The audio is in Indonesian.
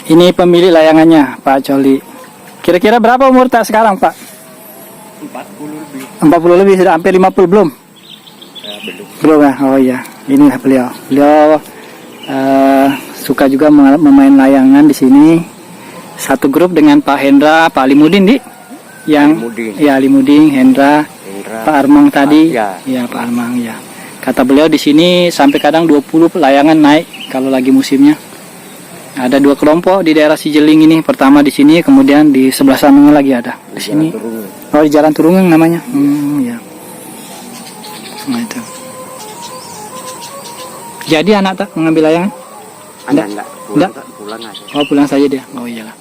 Ini pemilik layangannya, Pak Coli. Kira-kira berapa umur tak sekarang, Pak? 40 lebih. 40 lebih, sudah hampir 50 belum? Belum. Belum ya? Oh iya, ini beliau. Beliau suka juga memain layangan di sini. Satu grup dengan Pak Hendra, Pak Alimudin, Di. Yang Alimudin. ya Alimudin, Hendra, Pak Armang tadi. Ya. Pak Armang ya. Kata beliau di sini sampai kadang 20 layangan naik kalau lagi musimnya. Ada 2 kelompok di daerah Sijeling ini. Pertama di sini, kemudian di sebelah sana lagi ada. Di sini. Oh, di Jalan Turungang namanya. Ya. Nah, itu. Jadi anak tak mengambil layangan? Enggak. Pulang aja. Oh, pulang saja dia. Oh iyalah.